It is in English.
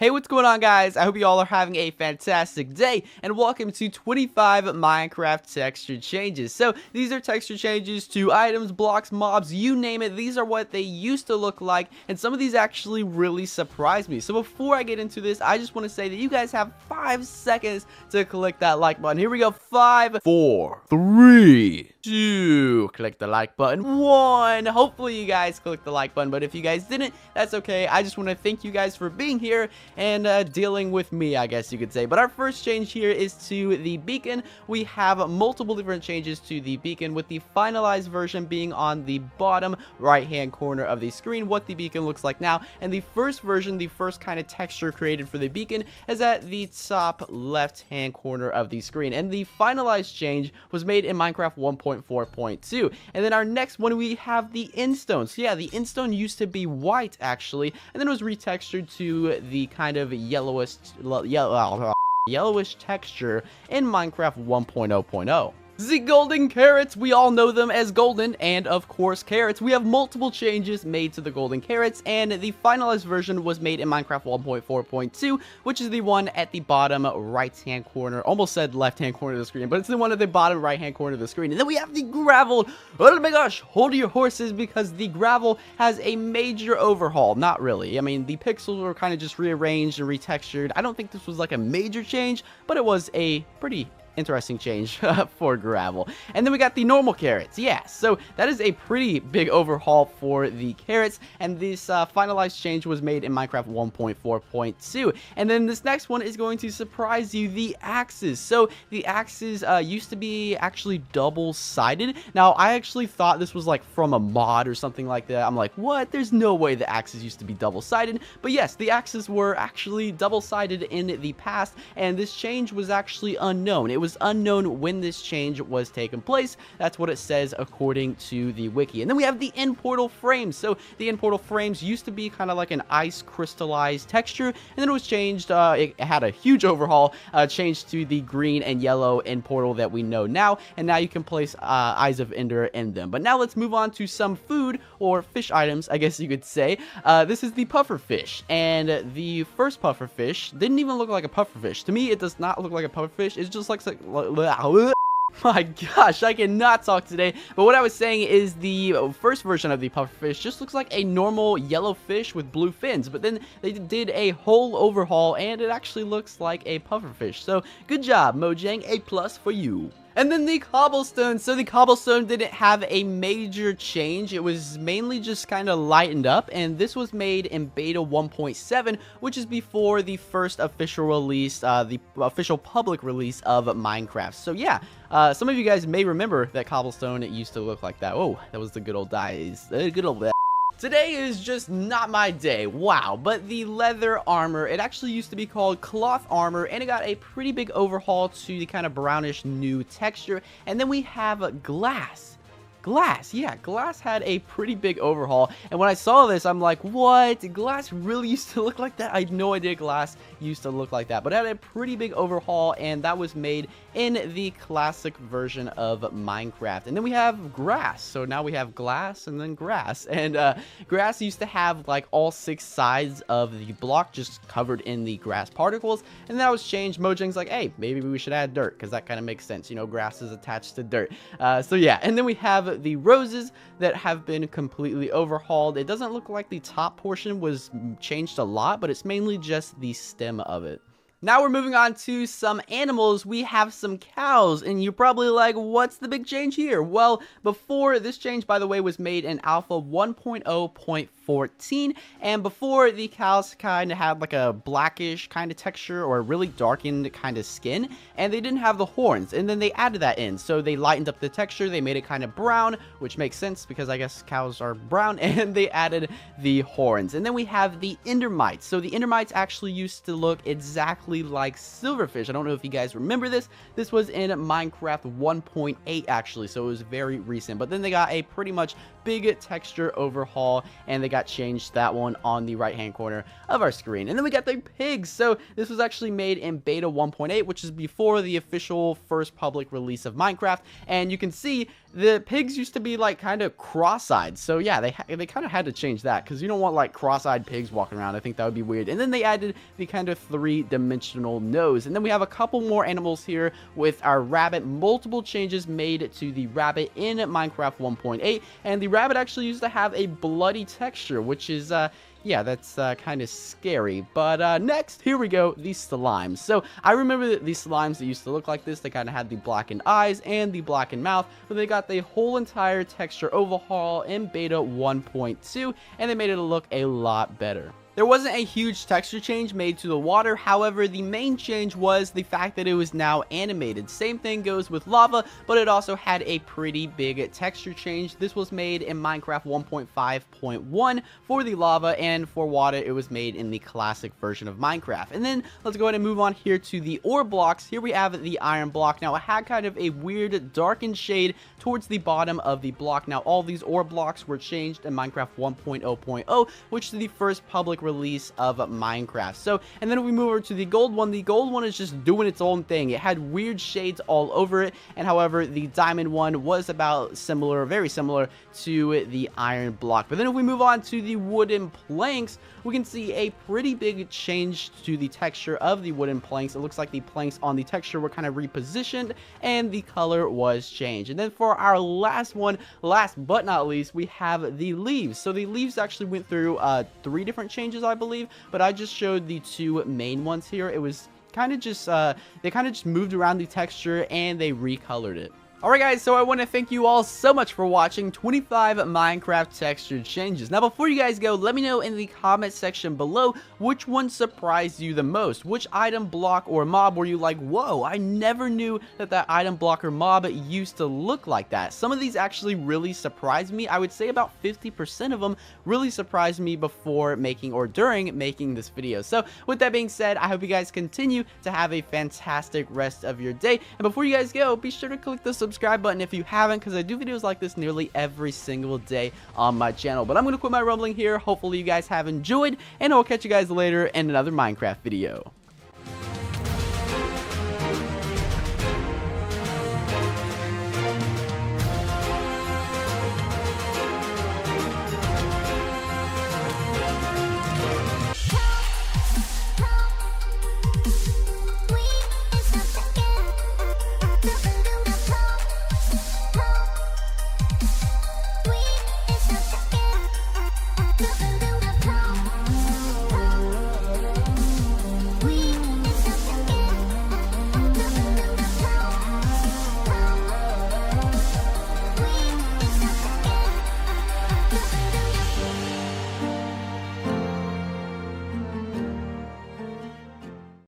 Hey, what's going on, guys? I hope you all are having a fantastic day, and welcome to 25 Minecraft texture changes. So, these are texture changes to items, blocks, mobs, you name it. These are what they used to look like, and some of these actually really surprised me. So, before I get into this, I just want to say that you guys have 5 seconds to click that like button. Here we go. 5, 4, 3, 2. Click the like button. 1. Hopefully, you guys clicked the like button, but if you guys didn't, that's okay. I just want to thank you guys for being here and dealing with me, I guess you could say. But our first change here is to the beacon. We have multiple different changes to the beacon, with the finalized version being on the bottom right hand corner of the screen, what the beacon looks like now. And the first version, the first kind of texture created for the beacon, is at the top left hand corner of the screen. And the finalized change was made in Minecraft 1.4.2. And then our next one, we have the endstone. So yeah, the endstone used to be white actually, and then it was retextured to the kind of yellowish texture in Minecraft 1.0.0. The golden carrots, we all know them as golden, and of course carrots. We have multiple changes made to the golden carrots, and the finalized version was made in Minecraft 1.4.2, which is the one at the bottom right hand corner. Almost said left hand corner of the screen, but it's the one at the bottom right hand corner of the screen. And then we have the gravel. Oh my gosh, hold your horses, because the gravel has a major overhaul. Not really. I mean, the pixels were kind of just rearranged and retextured. I don't think this was like a major change, but it was a pretty interesting change for gravel. And then we got the normal carrots. Yeah, so that is a pretty big overhaul for the carrots, and this finalized change was made in Minecraft 1.4.2. And then this next one is going to surprise you, the axes. So the axes used to be actually double-sided. Now I actually thought this was like from a mod or something like that. I'm like, what? There's no way the axes used to be double-sided. But yes, the axes were actually double-sided in the past, and this change was actually unknown. It was unknown when this change was taking place. That's what it says according to the wiki. And then we have the end portal frames. So the end portal frames used to be kind of like an ice crystallized texture, and then it was changed. It had a huge overhaul, changed to the green and yellow end portal that we know now, and now you can place Eyes of Ender in them. But now let's move on to some food or fish items, I guess you could say. This is the puffer fish, and the first puffer fish didn't even look like a puffer fish. To me, it does not look like a puffer fish. It's just like my gosh, I cannot talk today. But what I was saying is the first version of the pufferfish just looks like a normal yellow fish with blue fins, but then they did a whole overhaul and it actually looks like a pufferfish. So good job, Mojang, A+ for you. And then the cobblestone. So the cobblestone didn't have a major change. It was mainly just kind of lightened up, and this was made in beta 1.7, which is before the first official release, the official public release of Minecraft. So yeah, some of you guys may remember that cobblestone, it used to look like that. Oh, that was the good old days. Good old days. Today is just not my day, wow, but the leather armor, it actually used to be called cloth armor, and it got a pretty big overhaul to the kind of brownish new texture. And then we have glass. Yeah, glass had a pretty big overhaul, and when I saw this, I'm like, what? Glass really used to look like that? I had no idea glass used to look like that, but it had a pretty big overhaul, and that was made in the classic version of Minecraft. And then we have grass, so now we have glass and then grass, and grass used to have like all 6 sides of the block just covered in the grass particles, and that was changed. Mojang's like, hey, maybe we should add dirt, because that kind of makes sense, you know, grass is attached to dirt. So yeah, and then we have the roses that have been completely overhauled. It doesn't look like the top portion was changed a lot, but it's mainly just the stem of it. Now we're moving on to some animals. We have some cows, and you're probably like, what's the big change here? Well, before this change, by the way, was made in Alpha 1.0.14, and before the cows kind of had like a blackish kind of texture or a really darkened kind of skin, and they didn't have the horns, and then they added that in. So they lightened up the texture, they made it kind of brown, which makes sense because I guess cows are brown, and they added the horns. And then we have the Endermites. So the Endermites actually used to look exactly like silverfish. I don't know if you guys remember this. This was in Minecraft 1.8 actually, so it was very recent. But then they got a pretty much big texture overhaul, and they got that changed that one on the right hand corner of our screen. And then we got the pigs. So this was actually made in beta 1.8, which is before the official first public release of Minecraft. And you can see the pigs used to be like kind of cross-eyed. So yeah, they kind of had to change that, because you don't want like cross-eyed pigs walking around. I think that would be weird. And then they added the kind of three-dimensional nose. And then we have a couple more animals here with our rabbit. Multiple changes made to the rabbit in Minecraft 1.8, and the rabbit actually used to have a bloody texture, which is yeah, that's kind of scary. But next, here we go, the slimes. So I remember that these slimes that used to look like this. They kind of had the blackened eyes and the blackened mouth, but they got the whole entire texture overhaul in beta 1.2, and they made it look a lot better. There wasn't a huge texture change made to the water. However, the main change was the fact that it was now animated. Same thing goes with lava, but it also had a pretty big texture change. This was made in Minecraft 1.5.1 for the lava, and for water it was made in the classic version of Minecraft. And then let's go ahead and move on here to the ore blocks. Here we have the iron block. Now it had kind of a weird darkened shade towards the bottom of the block. Now all these ore blocks were changed in Minecraft 1.0.0, which is the first public release of Minecraft. So, and then if we move over to the gold one is just doing its own thing. It had weird shades all over it, and however, the diamond one was about similar, very similar to the iron block. But then if we move on to the wooden planks, we can see a pretty big change to the texture of the wooden planks. It looks like the planks on the texture were kind of repositioned, and the color was changed. And then for our last one, last but not least, we have the leaves. So the leaves actually went through 3 different changes, I believe, but I just showed the 2 main ones here. It was kind of just they kind of just moved around the texture and they recolored it. Alright guys, so I want to thank you all so much for watching 25 Minecraft texture changes. Now before you guys go, let me know in the comment section below which one surprised you the most. Which item, block, or mob were you like, whoa, I never knew that that item, block, or mob used to look like that. Some of these actually really surprised me. I would say about 50% of them really surprised me before making or during making this video. So with that being said, I hope you guys continue to have a fantastic rest of your day. And before you guys go, be sure to click the subscribe button if you haven't, because I do videos like this nearly every single day on my channel. But I'm going to quit my rumbling here. Hopefully you guys have enjoyed, and I'll catch you guys later in another Minecraft video.